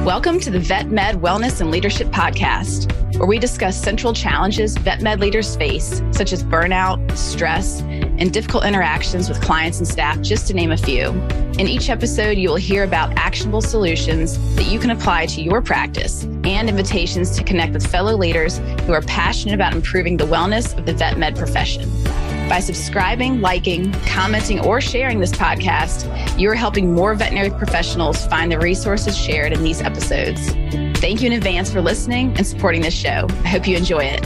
Welcome to the Vet Med Wellness and Leadership Podcast, where we discuss central challenges vet med leaders face, such as burnout, stress, and difficult interactions with clients and staff, just to name a few. In each episode, you will hear about actionable solutions that you can apply to your practice and invitations to connect with fellow leaders who are passionate about improving the wellness of the vet med profession. By subscribing, liking, commenting, or sharing this podcast, you are helping more veterinary professionals find the resources shared in these episodes. Thank you in advance for listening and supporting this show. I hope you enjoy it.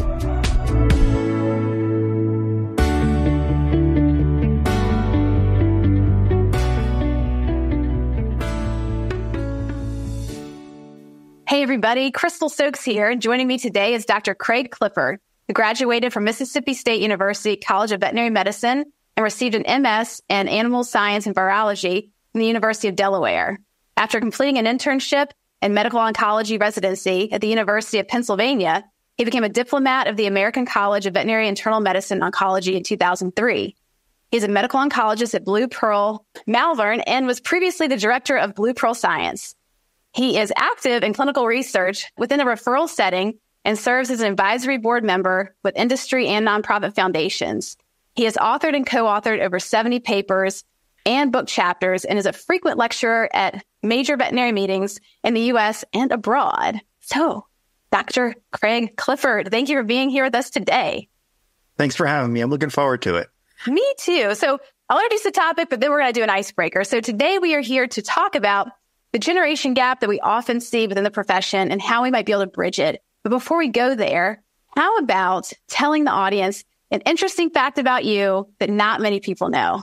Hey, everybody. Crystal Stokes here. Joining me today is Dr. Craig Clifford, who graduated from Mississippi State University College of Veterinary Medicine and received an MS in Animal Science and Virology from the University of Delaware. After completing an internship and medical oncology residency at the University of Pennsylvania, he became a diplomat of the American College of Veterinary Internal Medicine and Oncology in 2003. He's a medical oncologist at Blue Pearl Malvern and was previously the director of Blue Pearl Science. He is active in clinical research within a referral setting and serves as an advisory board member with industry and nonprofit foundations. He has authored and co-authored over 70 papers and book chapters and is a frequent lecturer at major veterinary meetings in the U.S. and abroad. So, Dr. Craig Clifford, thank you for being here with us today. Thanks for having me. I'm looking forward to it. Me too. So I'll introduce the topic, but then we're going to do an icebreaker. So today we are here to talk about the generation gap that we often see within the profession and how we might be able to bridge it. But before we go there, how about telling the audience an interesting fact about you that not many people know?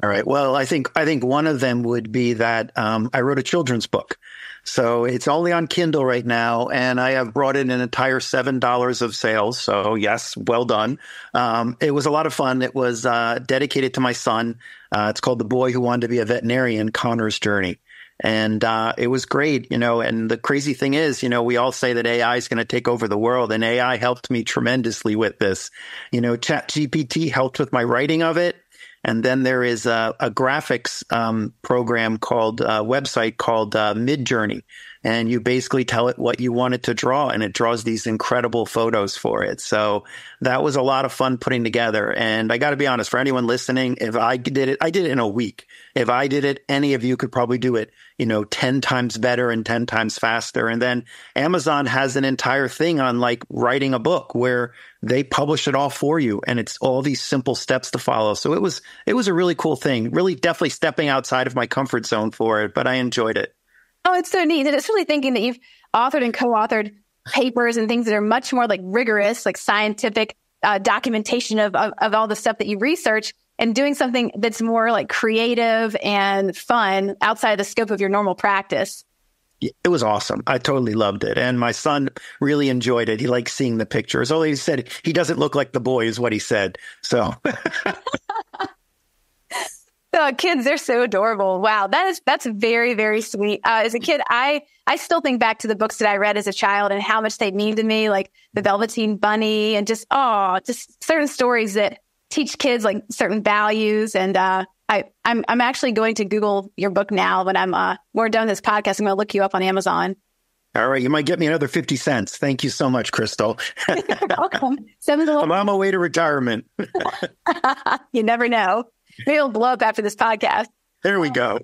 All right. Well, I think one of them would be that I wrote a children's book. So it's only on Kindle right now, and I have brought in an entire $7 of sales. So yes, well done. It was a lot of fun. It was dedicated to my son. It's called The Boy Who Wanted to Be a Veterinarian, Connor's Journey. And it was great, and the crazy thing is, we all say that AI is going to take over the world, and AI helped me tremendously with this. ChatGPT helped with my writing of it. And then there is a graphics program website called Midjourney. And you basically tell it what you want it to draw, and it draws these incredible photos for it. So that was a lot of fun putting together. And I got to be honest, for anyone listening, if I did it in a week. If I did it, any of you could probably do it, 10 times better and 10 times faster. And then Amazon has an entire thing on writing a book where they publish it all for you. And it's all these simple steps to follow. So it was a really cool thing, really definitely stepping outside of my comfort zone for it, but I enjoyed it. Oh, it's so neat. And it's really thinking that you've authored and co-authored papers and things that are much more rigorous, scientific documentation of all the stuff that you research, and doing something that's more creative and fun outside of the scope of your normal practice. It was awesome. I totally loved it. And my son really enjoyed it. He liked seeing the pictures. Although he said he doesn't look like the boy is what he said. So... Oh, kids, they're so adorable. Wow, that's very, very sweet. As a kid, I still think back to the books that I read as a child and how much they mean to me, like the Velveteen Bunny, and just certain stories that teach kids certain values. And I'm actually going to Google your book now when we're done this podcast. I'm going to look you up on Amazon. All right, you might get me another 50 cents. Thank you so much, Crystal. You're welcome. I'm on my way to retirement. You never know. Maybe it'll blow up after this podcast. There we go.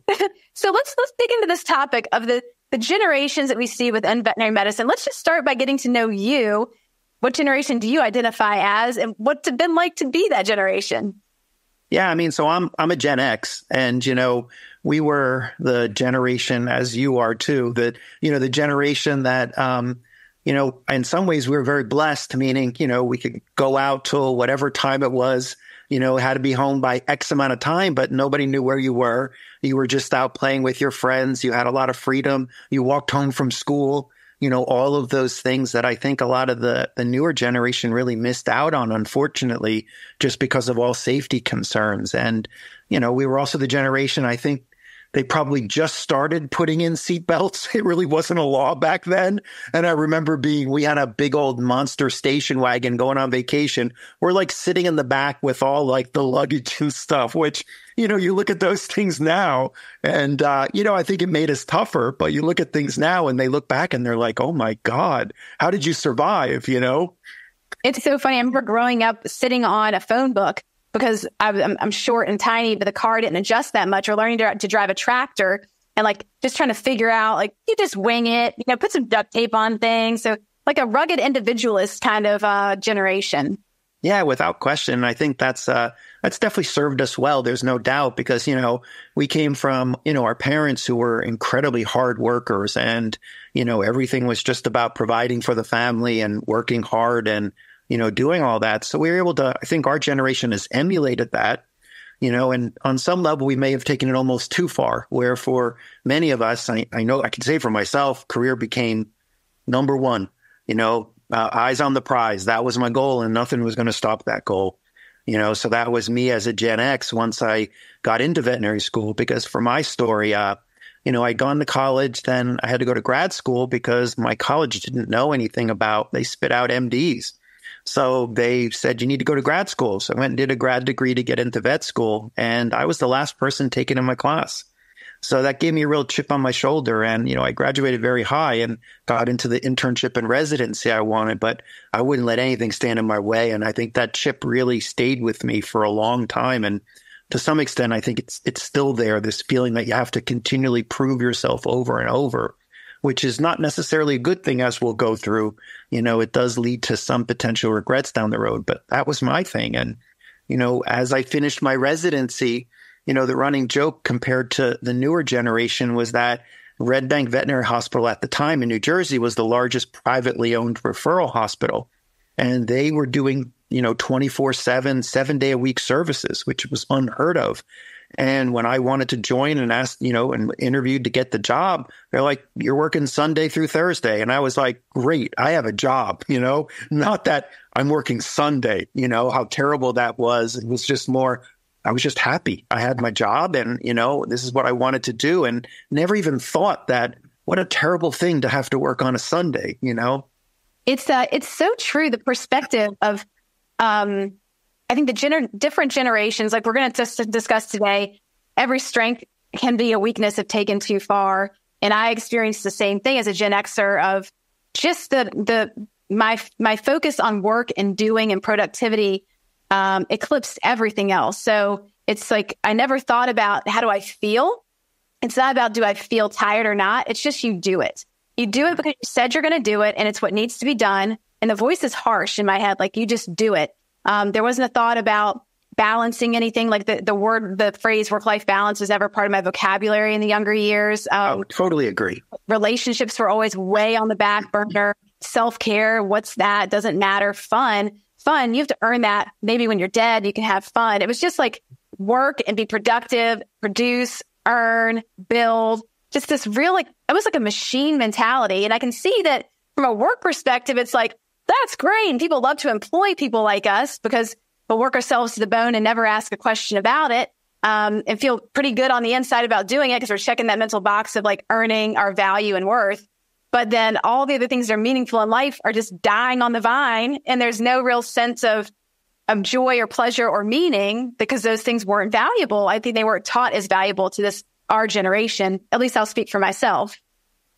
So let's dig into this topic of the generations that we see within veterinary medicine. Let's just start by getting to know you. What generation do you identify as, and what's it been like to be that generation? Yeah, so I'm a Gen X, and we were the generation, as you are too, that the generation that in some ways we were very blessed, meaning we could go out till whatever time it was. Had to be home by X amount of time, but nobody knew where you were. You were just out playing with your friends. You had a lot of freedom. You walked home from school, all of those things that I think a lot of the newer generation really missed out on, unfortunately, just because of all safety concerns. And, we were also the generation, I think, they probably just started putting in seatbelts. It really wasn't a law back then. And I remember we had a big old monster station wagon going on vacation. We're sitting in the back with all the luggage and stuff, which You look at those things now and, I think it made us tougher, but you look at things now and they look back and they're like, oh my God, how did you survive, It's so funny. I remember growing up sitting on a phone book because I'm short and tiny, but the car didn't adjust that much, or learning to drive a tractor and like just trying to figure out, like, you just wing it, put some duct tape on things. So like a rugged individualist kind of generation. Yeah, without question. I think that's definitely served us well. There's no doubt, because, we came from, our parents who were incredibly hard workers, and, everything was just about providing for the family and working hard and, doing all that. So we were able to, I think our generation has emulated that, and on some level we may have taken it almost too far, where for many of us, I know I can say for myself, career became number one, eyes on the prize. That was my goal, and nothing was going to stop that goal. So that was me as a Gen X once I got into veterinary school, because for my story, I'd gone to college, then I had to go to grad school because my college didn't know anything about, they spit out MDs. So they said, you need to go to grad school. So I went and did a grad degree to get into vet school, and I was the last person taken in my class. So that gave me a real chip on my shoulder. And, I graduated very high and got into the internship and residency I wanted, but I wouldn't let anything stand in my way. And I think that chip really stayed with me for a long time. And to some extent, I think it's still there, this feeling that you have to continually prove yourself over and over, which is not necessarily a good thing, as we'll go through. It does lead to some potential regrets down the road, but that was my thing. And, as I finished my residency, the running joke compared to the newer generation was that Red Bank Veterinary Hospital at the time in New Jersey was the largest privately owned referral hospital. And they were doing, 24/7, 7-day-a-week services, which was unheard of. And when I wanted to join and asked, and interviewed to get the job, they're like, you're working Sunday through Thursday. And I was like, great, I have a job, not that I'm working Sunday, how terrible that was. It was just more, I was just happy. I had my job and, this is what I wanted to do, and never even thought that what a terrible thing to have to work on a Sunday, It's so true. The perspective of, I think different generations, like we're going to discuss today, every strength can be a weakness if taken too far. And I experienced the same thing as a Gen Xer of just my focus on work and doing and productivity eclipsed everything else. So it's like, I never thought about how do I feel? It's not about do I feel tired or not? It's just you do it. You do it because you said you're going to do it, and it's what needs to be done. And the voice is harsh in my head, like you just do it. There wasn't a thought about balancing anything, like the phrase work-life balance was never part of my vocabulary in the younger years. I would totally agree. Relationships were always way on the back burner. Self-care, what's that? Doesn't matter. Fun, you have to earn that. Maybe when you're dead, you can have fun. It was just like work and be productive, produce, earn, build, just this real, like, it was like a machine mentality. And I can see that from a work perspective, it's like, that's great. And people love to employ people like us because we'll work ourselves to the bone and never ask a question about it. And feel pretty good on the inside about doing it because we're checking that mental box of like earning our value and worth. But then all the other things that are meaningful in life are just dying on the vine. And there's no real sense of joy or pleasure or meaning because those things weren't valuable. I think they weren't taught as valuable to our generation. At least I'll speak for myself.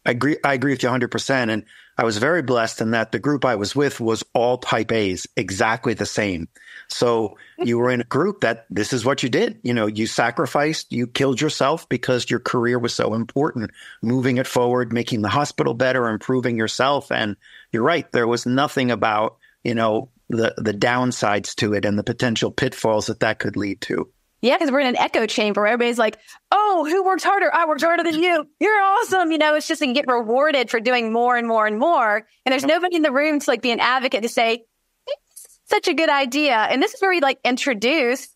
I agree with you 100%. And I was very blessed in that the group I was with was all type A's, exactly the same. So you were in a group that this is what you did. You sacrificed, you killed yourself because your career was so important, moving it forward, making the hospital better, improving yourself. And you're right. There was nothing about, the downsides to it and the potential pitfalls that could lead to. Yeah, because we're in an echo chamber where everybody's like, oh, who worked harder? I worked harder than you. You're awesome. It's just you get rewarded for doing more and more and more. And there's nobody in the room to be an advocate to say, it's such a good idea. And this is where we introduce,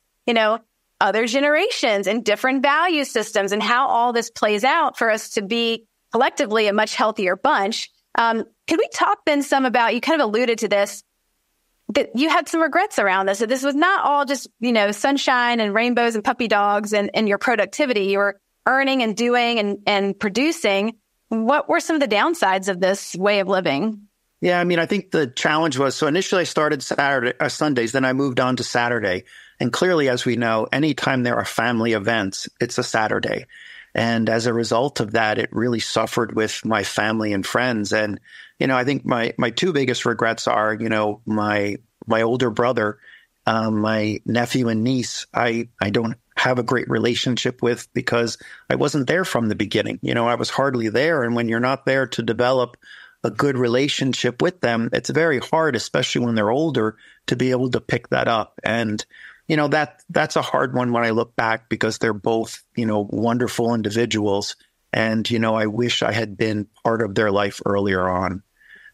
other generations and different value systems and how all this plays out for us to be collectively a much healthier bunch. Could we talk then some about, you kind of alluded to this, that you had some regrets around this. So this was not all just, sunshine and rainbows and puppy dogs and your productivity. You were earning and doing and producing. What were some of the downsides of this way of living? Yeah, I think the challenge was, so initially I started Sundays, then I moved on to Saturday. And clearly, as we know, anytime there are family events, it's a Saturday. And as a result of that, it really suffered with my family and friends. And, I think my two biggest regrets are, my older brother, my nephew and niece, I don't have a great relationship with because I wasn't there from the beginning. I was hardly there. And when you're not there to develop a good relationship with them, it's very hard, especially when they're older, to be able to pick that up. And, that's a hard one when I look back because they're both, wonderful individuals. And, I wish I had been part of their life earlier on.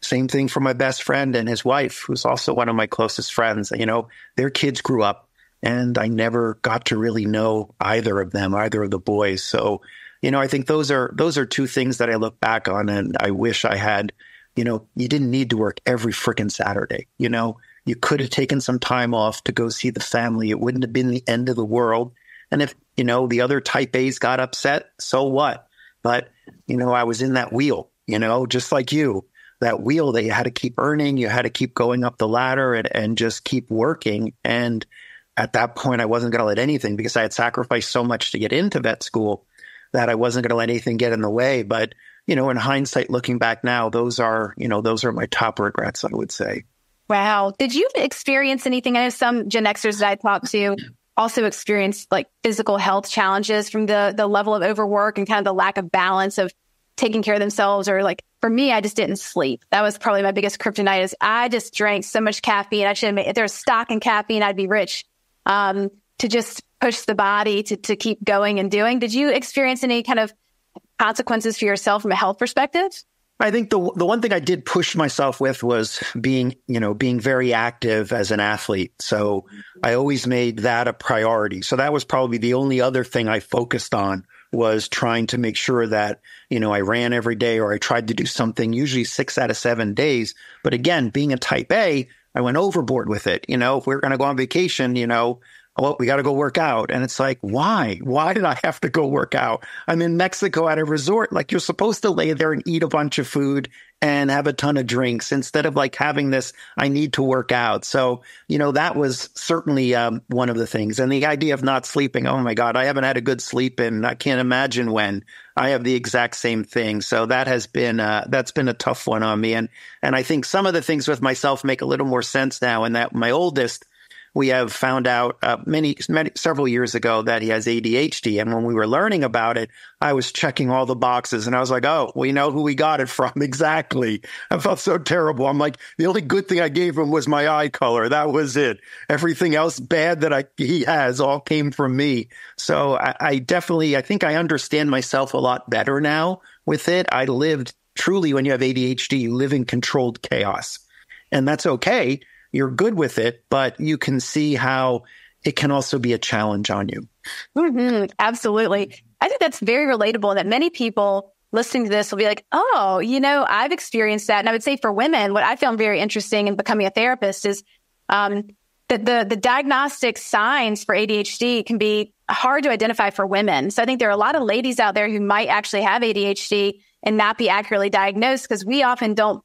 Same thing for my best friend and his wife, who's also one of my closest friends. Their kids grew up and I never got to really know either of them, either of the boys. So, I think those are two things that I look back on and I wish I had. You didn't need to work every freaking Saturday. You could have taken some time off to go see the family. It wouldn't have been the end of the world. And if, the other type A's got upset, so what? But, I was in that wheel, just like you, that wheel that you had to keep earning, you had to keep going up the ladder and just keep working. And at that point, I wasn't going to let anything, because I had sacrificed so much to get into vet school that I wasn't going to let anything get in the way. But, in hindsight, looking back now, those are my top regrets, I would say. Wow. Did you experience anything? I know some Gen Xers that I talked to also experienced like physical health challenges from the level of overwork and kind of the lack of balance of taking care of themselves. Or like, for me, I just didn't sleep. That was probably my biggest kryptonite. Is I just drank so much caffeine. I should admit, if there was stock in caffeine, I'd be rich, to just push the body to keep going and doing. Did you experience any kind of consequences for yourself from a health perspective? I think the one thing I did push myself with was being very active as an athlete. So I always made that a priority. So that was probably the only other thing I focused on, was trying to make sure that, I ran every day, or I tried to do something, usually 6 out of 7 days. But again, being a type A, I went overboard with it. If we're going to go on vacation, well, we got to go work out. And it's like, why? Why did I have to go work out? I'm in Mexico at a resort. Like, you're supposed to lay there and eat a bunch of food and have a ton of drinks instead of like having this, I need to work out. So, that was certainly one of the things. And the idea of not sleeping, oh my God, I haven't had a good sleep and I can't imagine when. I have the exact same thing. So that has been, that's been a tough one on me. And I think some of the things with myself make a little more sense now, and that my oldest, we have found out several years ago that he has ADHD. And when we were learning about it, I was checking all the boxes and I was like, oh, we know who we got it from. Exactly. I felt so terrible. I'm like, the only good thing I gave him was my eye color. That was it. Everything else bad that he has all came from me. So I think I understand myself a lot better now with it. I lived truly, when you have ADHD, you live in controlled chaos, and that's okay. You're good with it, but you can see how it can also be a challenge on you. Mm-hmm, absolutely. I think that's very relatable, and that many people listening to this will be like, oh, I've experienced that. And I would say for women, what I found very interesting in becoming a therapist is that the diagnostic signs for ADHD can be hard to identify for women. So I think there are a lot of ladies out there who might actually have ADHD and not be accurately diagnosed, because we often don't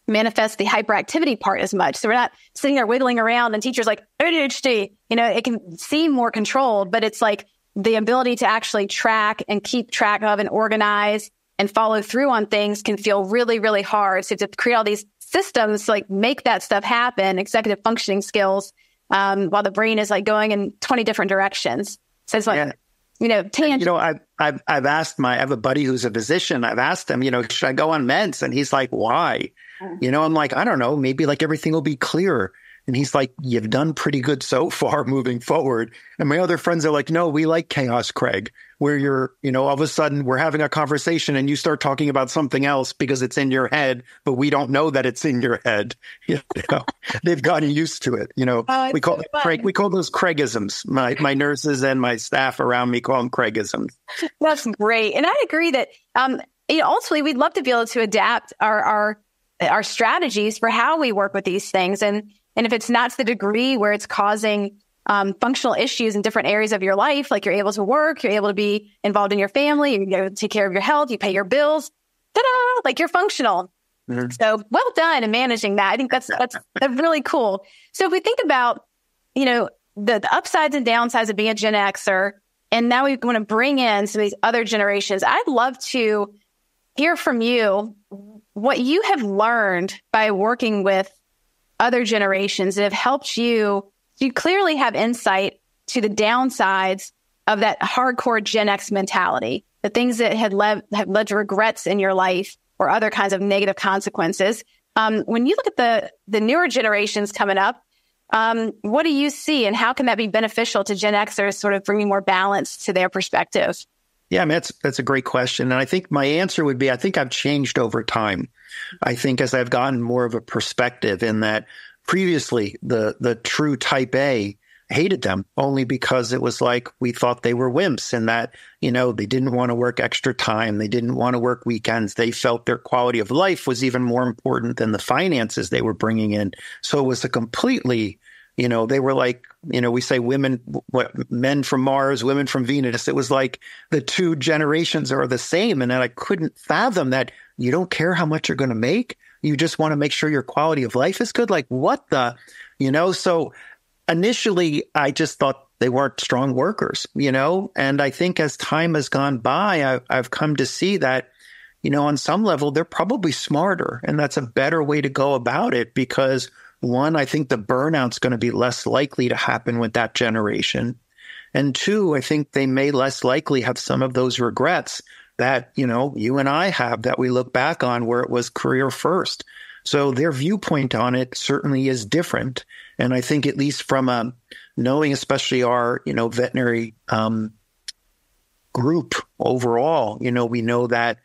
manifest the hyperactivity part as much. So we're not sitting there wiggling around and teachers like, ADHD, it can seem more controlled, but it's like the ability to actually track and keep track of and organize and follow through on things can feel really, really hard. So to create all these systems to like make that stuff happen, executive functioning skills, while the brain is like going in 20 different directions. So it's like, I've asked I have a buddy who's a physician. I've asked him, should I go on meds? And he's like, why? I'm like, I don't know, maybe like everything will be clearer. And he's like, you've done pretty good so far moving forward. And my other friends are like, no, we like chaos, Craig, where you're, all of a sudden we're having a conversation and you start talking about something else because it's in your head, but we don't know that it's in your head. They've gotten used to it. We call those Craigisms. My nurses and my staff around me call them Craigisms. That's great. And I agree that, ultimately we'd love to be able to adapt our strategies for how we work with these things. And if it's not to the degree where it's causing functional issues in different areas of your life, like you're able to work, you're able to be involved in your family, you're able to take care of your health, you pay your bills, ta-da, like you're functional. Mm-hmm. So well done in managing that. I think that's really cool. So if we think about, the upsides and downsides of being a Gen Xer. And now we want to bring in some of these other generations. I'd love to hear from you what you have learned by working with other generations that have helped you. You clearly have insight to the downsides of that hardcore Gen X mentality, the things that have led to regrets in your life or other kinds of negative consequences. When you look at the newer generations coming up, what do you see, and how can that be beneficial to Gen Xers, sort of bringing more balance to their perspective? Yeah, I mean, that's a great question. And I think my answer would be, I think I've changed over time. I think as I've gotten more of a perspective in that previously the true type A hated them only because it was like we thought they were wimps and that, they didn't want to work extra time. They didn't want to work weekends. They felt their quality of life was even more important than the finances they were bringing in. So it was a completely, they were like, we say men from Mars, women from Venus. It was like the two generations are the same. And then I couldn't fathom that you don't care how much you're going to make. You just want to make sure your quality of life is good. Like what so initially I just thought they weren't strong workers, and I think as time has gone by, I've come to see that, on some level, they're probably smarter, and that's a better way to go about it because one, I think the burnout's going to be less likely to happen with that generation. And two, I think they may less likely have some of those regrets that, you and I have that we look back on where it was career first. So their viewpoint on it certainly is different. And I think at least from knowing especially our, veterinary group overall, we know that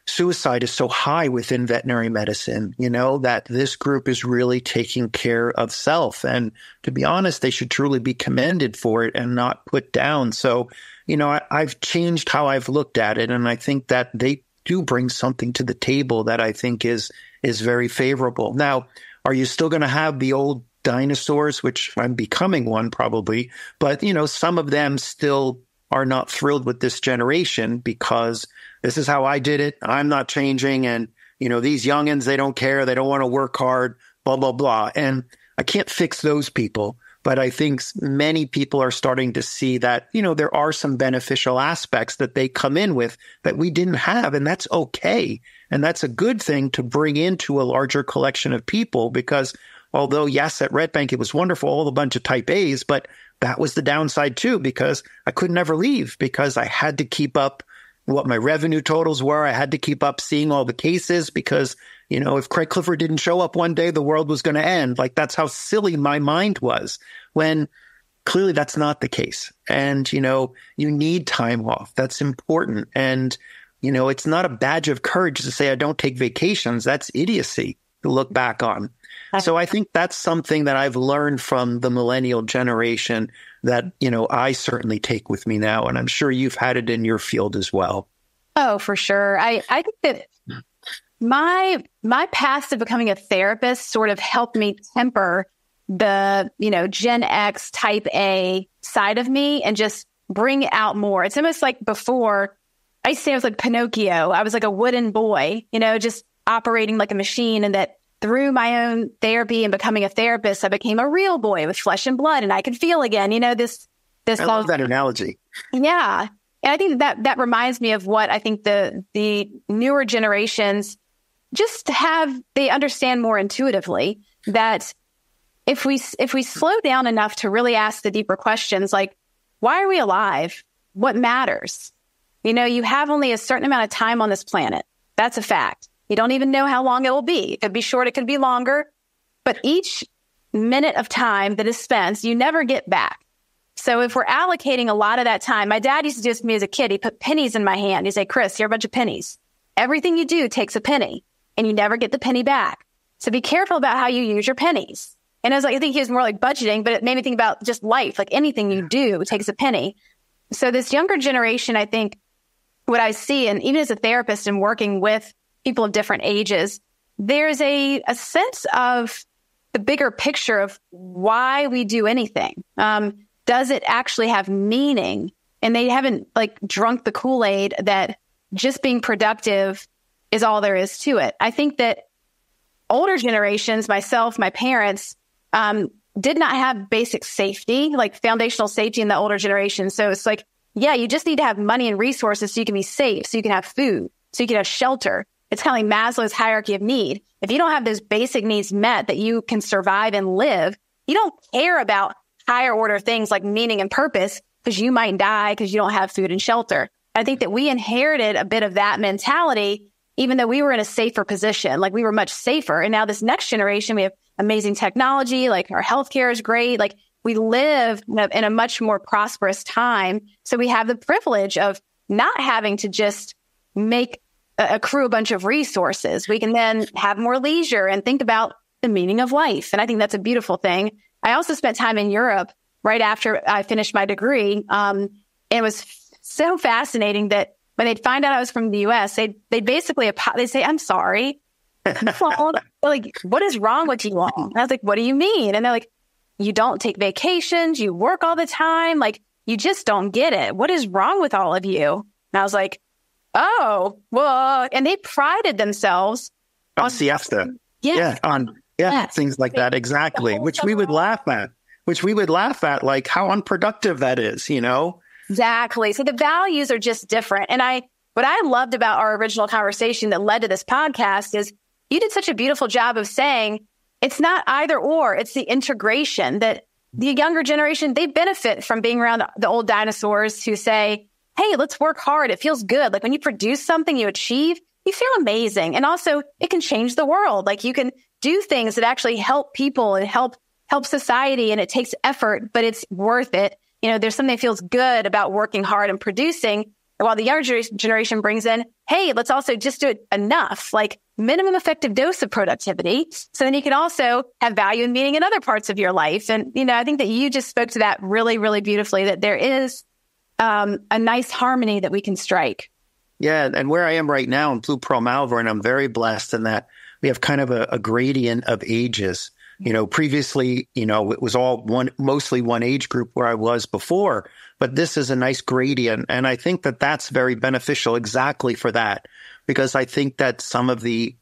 suicide is so high within veterinary medicine, that this group is really taking care of self. And to be honest, they should truly be commended for it and not put down. So, I've changed how I've looked at it. And I think that they do bring something to the table that I think is very favorable. Now, are you still going to have the old dinosaurs, which I'm becoming one probably, but, some of them still are not thrilled with this generation because this is how I did it. I'm not changing. And, these youngins, they don't care. They don't want to work hard, blah, blah, blah. And I can't fix those people. But I think many people are starting to see that, there are some beneficial aspects that they come in with that we didn't have. And that's okay. And that's a good thing to bring into a larger collection of people because although, yes, at Red Bank, it was wonderful, all a bunch of type A's, but that was the downside too, because I could never leave because I had to keep up what my revenue totals were. I had to keep up seeing all the cases because, if Craig Clifford didn't show up one day, the world was going to end. Like that's how silly my mind was when clearly that's not the case. And, you need time off. That's important. And, it's not a badge of courage to say I don't take vacations. That's idiocy to look back on. So I think that's something that I've learned from the millennial generation that, I certainly take with me now. And I'm sure you've had it in your field as well. Oh, for sure. I think that my path to becoming a therapist sort of helped me temper the, Gen X type A side of me and just bring out more. It's almost like before I used to say I was like Pinocchio. I was like a wooden boy, just operating like a machine, and that through my own therapy and becoming a therapist, I became a real boy with flesh and blood and I could feel again, this. I love that analogy. Yeah. And I think that reminds me of what I think the newer generations they understand more intuitively that if we slow down enough to really ask the deeper questions, like, why are we alive? What matters? You have only a certain amount of time on this planet. That's a fact. You don't even know how long it will be. It could be short, it could be longer, but each minute of time that is spent, you never get back. So if we're allocating a lot of that time, my dad used to do this to me as a kid. He put pennies in my hand. He'd say, Chris, you're a bunch of pennies. Everything you do takes a penny and you never get the penny back. So be careful about how you use your pennies. And I was like, I think he was more like budgeting, but it made me think about just life. Like anything you do takes a penny. So this younger generation, I think what I see, and even as a therapist and working with people of different ages, there's a sense of the bigger picture of why we do anything. Does it actually have meaning? And they haven't drunk the Kool-Aid that just being productive is all there is to it. I think that older generations, myself, my parents, did not have basic safety, like foundational safety in the older generation. So it's like, yeah, you just need to have money and resources so you can be safe, so you can have food, so you can have shelter. It's kind of like Maslow's hierarchy of need. If you don't have those basic needs met that you can survive and live, you don't care about higher order things like meaning and purpose because you might die because you don't have food and shelter. I think that we inherited a bit of that mentality, even though we were in a safer position, like we were much safer. And now this next generation, we have amazing technology, like our healthcare is great. Like we live in a much more prosperous time. So we have the privilege of not having to just accrue a bunch of resources. We can then have more leisure and think about the meaning of life. And I think that's a beautiful thing. I also spent time in Europe right after I finished my degree. And it was so fascinating that when they'd find out I was from the US, they'd basically, they'd say, I'm sorry. Like, what is wrong with you all? And I was like, what do you mean? And they're like, you don't take vacations. You work all the time. Like, you just don't get it. What is wrong with all of you? And I was like, oh, well, and they prided themselves on siesta. Yeah. Things like that. Exactly. Which we would laugh at, like how unproductive that is, you know? Exactly. So the values are just different. And what I loved about our original conversation that led to this podcast is you did such a beautiful job of saying it's not either or, it's the integration that the younger generation, they benefit from being around the old dinosaurs who say, hey, let's work hard. It feels good. Like when you produce something you achieve, you feel amazing. And also it can change the world. Like you can do things that actually help people and help society. And it takes effort, but it's worth it. You know, there's something that feels good about working hard and producing. While the younger generation brings in, hey, let's also just do it enough, like minimum effective dose of productivity. So then you can also have value and meaning in other parts of your life. And, you know, I think that you just spoke to that really, really beautifully, that there is a nice harmony that we can strike. Yeah. And where I am right now in Blue Pearl Malvern, I'm very blessed in that we have kind of a gradient of ages. You know, previously, you know, it was all mostly one age group where I was before, but this is a nice gradient. And I think that that's very beneficial exactly for that, because I think that some of the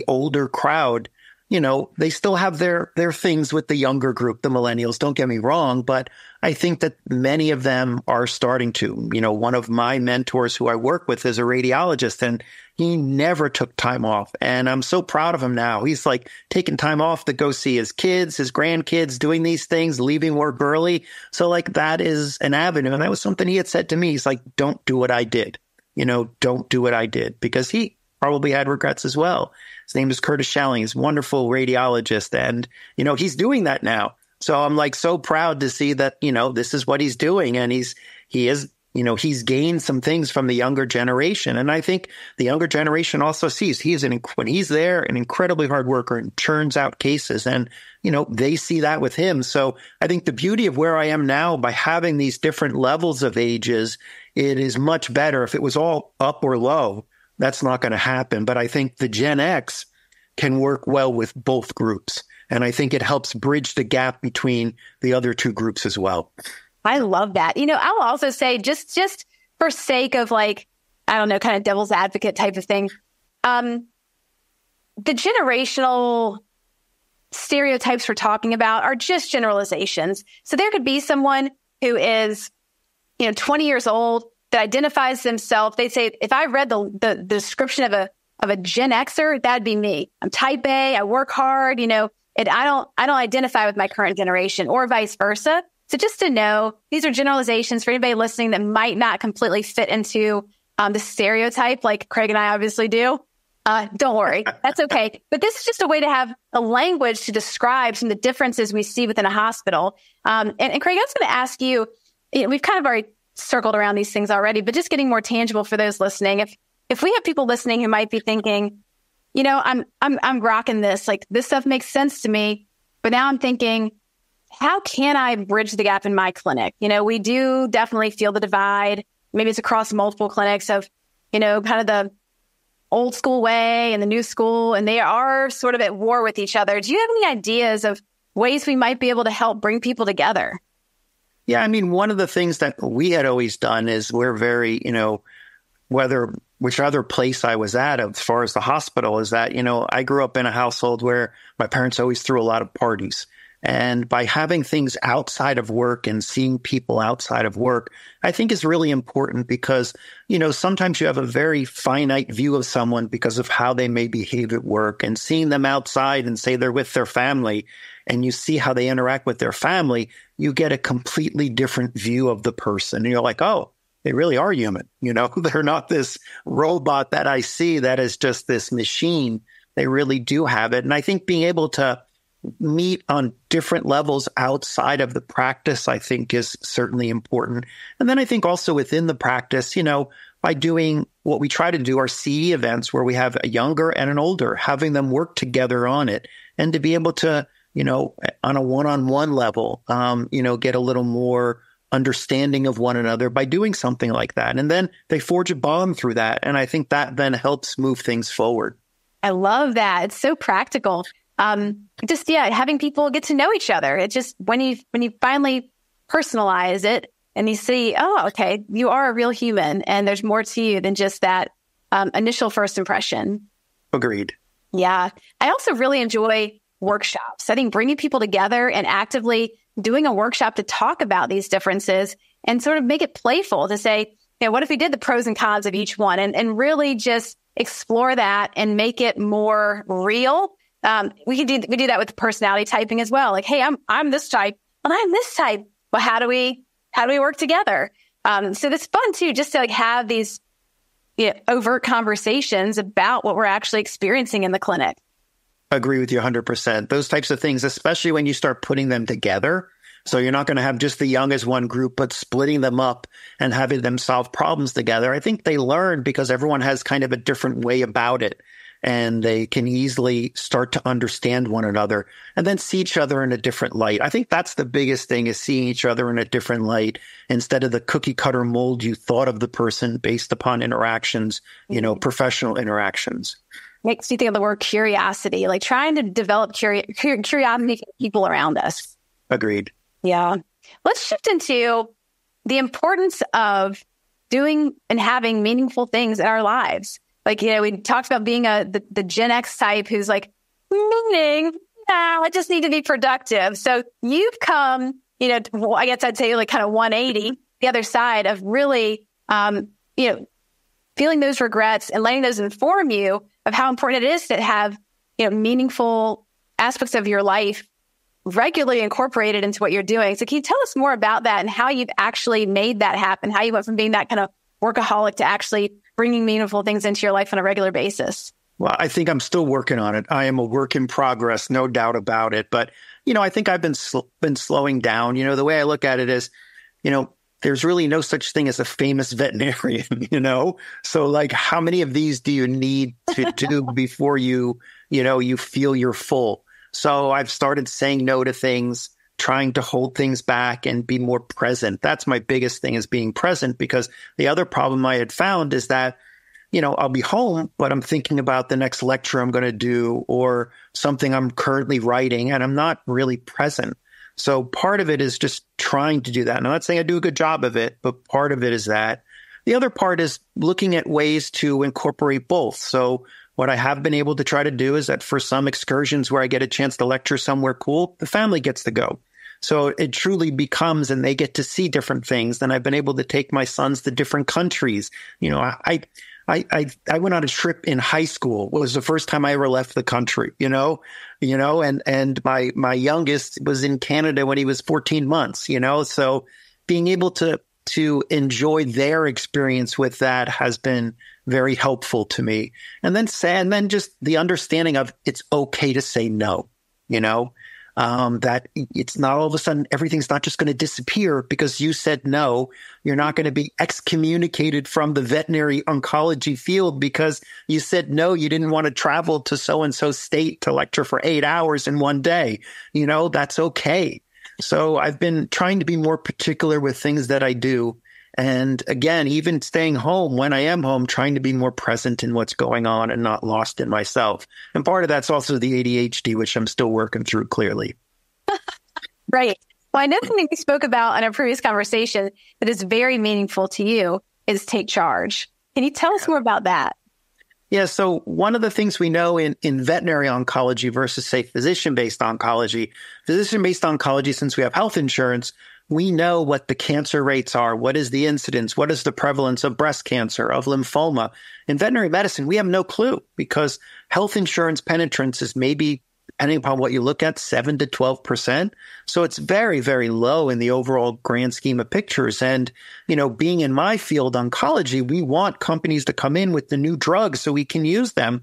older crowd, you know, they still have their things with the younger group, the millennials, don't get me wrong, but I think that many of them are starting to. You know, one of my mentors who I work with is a radiologist, and he never took time off. And I'm so proud of him now. He's like taking time off to go see his kids, his grandkids, doing these things, leaving work early. So like that is an avenue. And that was something he had said to me. He's like, don't do what I did. You know, don't do what I did, because he probably had regrets as well. His name is Curtis Shalling. He's a wonderful radiologist. And, you know, he's doing that now. So I'm like so proud to see that, you know, this is what he's doing. And he is, you know, he's gained some things from the younger generation. And I think the younger generation also sees when he's there, an incredibly hard worker and churns out cases. And, you know, they see that with him. So I think the beauty of where I am now, by having these different levels of ages, it is much better. If it was all up or low, that's not going to happen. But I think the Gen X can work well with both groups. And I think it helps bridge the gap between the other two groups as well. I love that. You know, I'll also say just for sake of like, I don't know, kind of devil's advocate type of thing. The generational stereotypes we're talking about are just generalizations. So there could be someone who is, you know, 20 years old that identifies themselves. They say, if I read the description of a Gen Xer, that'd be me. I'm type A, I work hard, you know, and I don't identify with my current generation, or vice versa. So just to know, these are generalizations for anybody listening that might not completely fit into the stereotype like Craig and I obviously do. Don't worry. That's okay. But this is just a way to have a language to describe some of the differences we see within a hospital. And Craig, I was going to ask you, we've kind of already circled around these things already, but just getting more tangible for those listening. If we have people listening who might be thinking, you know, I'm rocking this, like this stuff makes sense to me, but now I'm thinking, how can I bridge the gap in my clinic? You know, we do definitely feel the divide. Maybe it's across multiple clinics of, you know, kind of the old school way and the new school, and they are sort of at war with each other. Do you have any ideas of ways we might be able to help bring people together? Yeah, I mean, one of the things that we had always done is we're very, you know, which other place I was at as far as the hospital is that, you know, I grew up in a household where my parents always threw a lot of parties. And by having things outside of work and seeing people outside of work, I think is really important because, sometimes you have a very finite view of someone because of how they may behave at work, and seeing them outside and say they're with their family and you see how they interact with their family, you get a completely different view of the person. And you're like, oh, they really are human. They're not this robot that I see that is just this machine. They really do have it. And I think being able to meet on different levels outside of the practice, I think is certainly important. And then I think also within the practice, by doing what we try to do are CE events where we have a younger and an older, having them work together on it, and to be able to, on a one-on-one level, get a little more understanding of one another by doing something like that. And then they forge a bond through that. And I think that then helps move things forward. I love that. It's so practical. Having people get to know each other. It just, when you finally personalize it and you see, oh, okay, you are a real human and there's more to you than just that initial first impression. Agreed. Yeah. I also really enjoy workshops. I think bringing people together and actively doing a workshop to talk about these differences and sort of make it playful to say, what if we did the pros and cons of each one and really just explore that and make it more real. We do that with personality typing as well. Like, hey, I'm this type and I'm this type. Well, how do we work together? So it's fun too, just to have these overt conversations about what we're actually experiencing in the clinic. Agree with you 100%. Those types of things, especially when you start putting them together. So you're not going to have just the young as one group, but splitting them up and having them solve problems together. I think they learn because everyone has kind of a different way about it, and they can easily start to understand one another and then see each other in a different light. I think that's the biggest thing, is seeing each other in a different light instead of the cookie cutter mold you thought of the person based upon interactions, professional interactions. Makes you think of the word curiosity, like trying to develop curiosity for people around us. Agreed. Yeah. Let's shift into the importance of doing and having meaningful things in our lives. Like, we talked about being the Gen X type who's like, meaning, I just need to be productive. So you've come, I guess I'd say like kind of 180, the other side of really, feeling those regrets and letting those inform you of how important it is to have, meaningful aspects of your life regularly incorporated into what you're doing. So can you tell us more about that and how you've actually made that happen? How you went from being that kind of workaholic to actually bringing meaningful things into your life on a regular basis? Well, I think I'm still working on it. I am a work in progress, no doubt about it. But, I think I've been slowing down. The way I look at it is, there's really no such thing as a famous veterinarian, So like, how many of these do you need to do before you feel you're full? So I've started saying no to things, trying to hold things back and be more present. That's my biggest thing, is being present, because the other problem I had found is that, I'll be home, but I'm thinking about the next lecture I'm going to do or something I'm currently writing, and I'm not really present. So part of it is just trying to do that. And I'm not saying I do a good job of it, but part of it is that. The other part is looking at ways to incorporate both. So what I have been able to try to do is that for some excursions where I get a chance to lecture somewhere cool, the family gets to go. So it truly becomes, and they get to see different things. Then I've been able to take my sons to different countries. I went on a trip in high school. It was the first time I ever left the country, and my youngest was in Canada when he was 14 months, so being able to enjoy their experience with that has been very helpful to me. And then just the understanding of it's okay to say no, that it's not all of a sudden everything's not just going to disappear because you said no. You're not going to be excommunicated from the veterinary oncology field because you said no. You didn't want to travel to so-and-so state to lecture for 8 hours in one day. That's okay. So I've been trying to be more particular with things that I do. And again, even staying home when I am home, trying to be more present in what's going on and not lost in myself. And part of that's also the ADHD, which I'm still working through clearly. Right. Well, I know something we spoke about in our previous conversation that is very meaningful to you is take charge. Can you tell us more about that? Yeah. So one of the things we know in veterinary oncology versus, say, physician-based oncology, since we have health insurance, we know what the cancer rates are. What is the incidence? What is the prevalence of breast cancer, of lymphoma? In veterinary medicine, we have no clue because health insurance penetrance is maybe, depending upon what you look at, 7 to 12%. So it's very, very low in the overall grand scheme of pictures. And, being in my field, oncology, we want companies to come in with the new drugs so we can use them.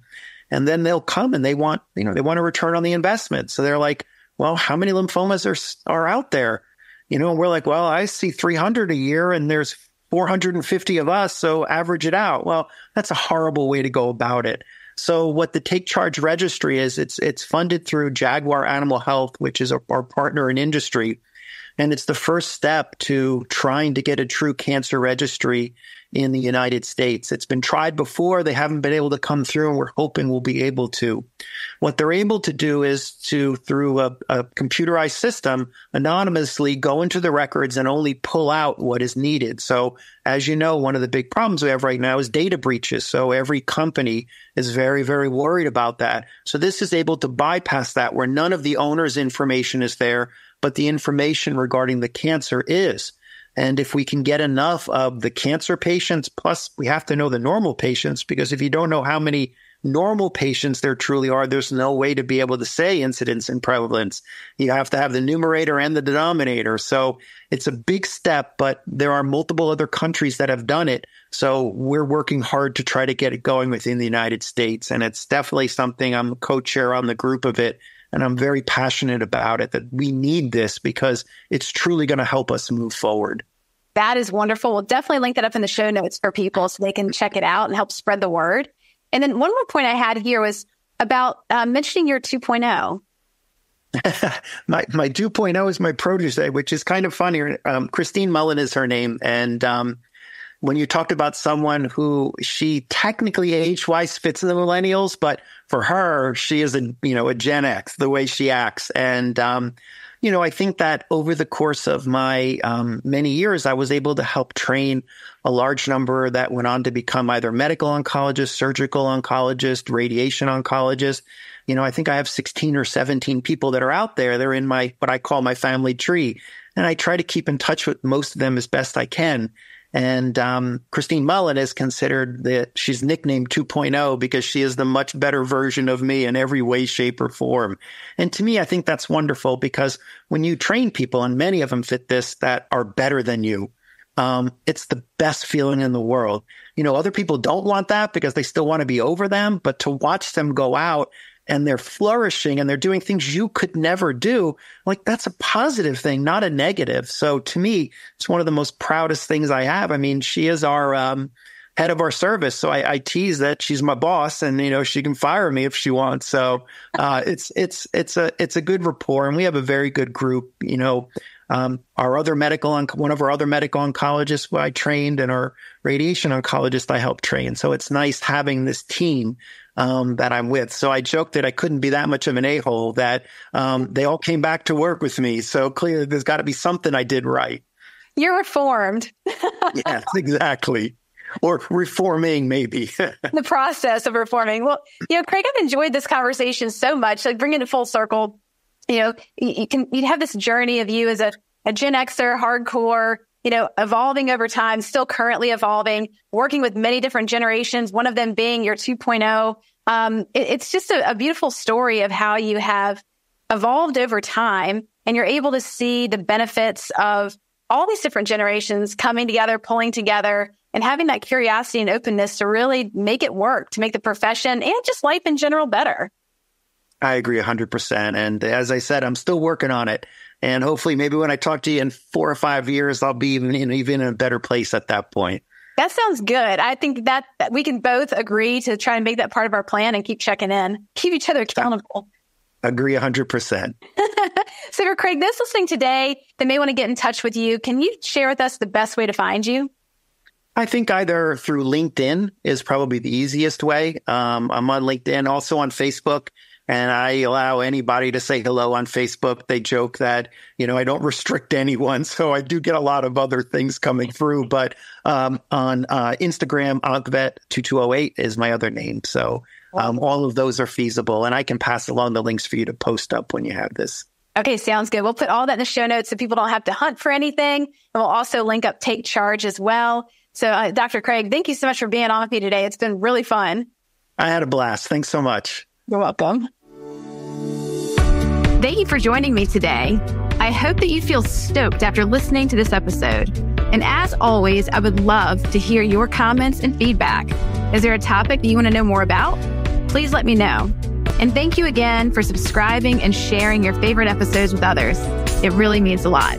And then they'll come and they want a return on the investment. So they're like, well, how many lymphomas are out there? And we're like, well, I see 300 a year and there's 450 of us. So average it out. Well, that's a horrible way to go about it. So what the Take Charge Registry is, it's funded through Jaguar Animal Health, which is our partner in industry. And it's the first step to trying to get a true cancer registry in the United States. It's been tried before. They haven't been able to come through, and we're hoping we'll be able to. What they're able to do is to, through a computerized system, anonymously go into the records and only pull out what is needed. So as you know, one of the big problems we have right now is data breaches. So every company is very, very worried about that. So this is able to bypass that, where none of the owner's information is there, but the information regarding the cancer is. And if we can get enough of the cancer patients, plus we have to know the normal patients, because if you don't know how many normal patients there truly are, there's no way to be able to say incidence and prevalence. You have to have the numerator and the denominator. So it's a big step, but there are multiple other countries that have done it. So we're working hard to try to get it going within the United States. And it's definitely something, I'm a co-chair on the group of it. And I'm very passionate about it, that we need this because it's truly going to help us move forward. That is wonderful. We'll definitely link that up in the show notes for people so they can check it out and help spread the word. And then one more point I had here was about mentioning your 2.0. My 2.0 is my protege, which is kind of funny. Christine Mullen is her name. And when you talked about someone who she technically age-wise fits in the millennials, but for her, she is a Gen X, the way she acts. And, I think that over the course of my many years, I was able to help train a large number that went on to become either medical oncologist, surgical oncologist, radiation oncologist. I think I have 16 or 17 people that are out there. They're in what I call my family tree. And I try to keep in touch with most of them as best I can. And Christine Mullen is considered she's nicknamed 2.0 because she is the much better version of me in every way, shape, or form. And to me, I think that's wonderful because when you train people, and many of them fit this, that are better than you, it's the best feeling in the world. Other people don't want that because they still want to be over them, but to watch them go out and they're flourishing and they're doing things you could never do, like that's a positive thing, not a negative. So to me, it's one of the most proudest things I have. I mean, she is our head of our service. So I tease that she's my boss and, she can fire me if she wants. So it's a good rapport, and we have a very good group. One of our other medical oncologists who I trained, and our radiation oncologist I helped train. So it's nice having this team that I'm with. So I joked that I couldn't be that much of an a-hole, that they all came back to work with me. So clearly there's got to be something I did right. You're reformed. Yes, exactly. Or reforming, maybe. The process of reforming. Well, Craig, I've enjoyed this conversation so much, like bringing it full circle. You have this journey of you as a Gen Xer, hardcore, evolving over time, still currently evolving, working with many different generations, one of them being your 2.0. It's just a beautiful story of how you have evolved over time, and you're able to see the benefits of all these different generations coming together, pulling together, and having that curiosity and openness to really make it work, to make the profession and just life in general better. I agree 100%. And as I said, I'm still working on it. And hopefully maybe when I talk to you in 4 or 5 years, I'll be even in a better place at that point. That sounds good. I think that we can both agree to try and make that part of our plan and keep checking in, keep each other accountable. Agree 100%. So for Craig, those listening today that may want to get in touch with you, can you share with us the best way to find you? I think either through LinkedIn is probably the easiest way. I'm on LinkedIn, also on Facebook. and I allow anybody to say hello on Facebook. They joke that, I don't restrict anyone. So I do get a lot of other things coming through. But on Instagram, AnkVet2208 is my other name. So all of those are feasible. And I can pass along the links for you to post up when you have this. Okay, sounds good. We'll put all that in the show notes so people don't have to hunt for anything. And we'll also link up Take Charge as well. So Dr. Craig, thank you so much for being on with me today. It's been really fun. I had a blast. Thanks so much. You're welcome. Thank you for joining me today. I hope that you feel stoked after listening to this episode. And as always, I would love to hear your comments and feedback. Is there a topic that you want to know more about? Please let me know. And thank you again for subscribing and sharing your favorite episodes with others. It really means a lot.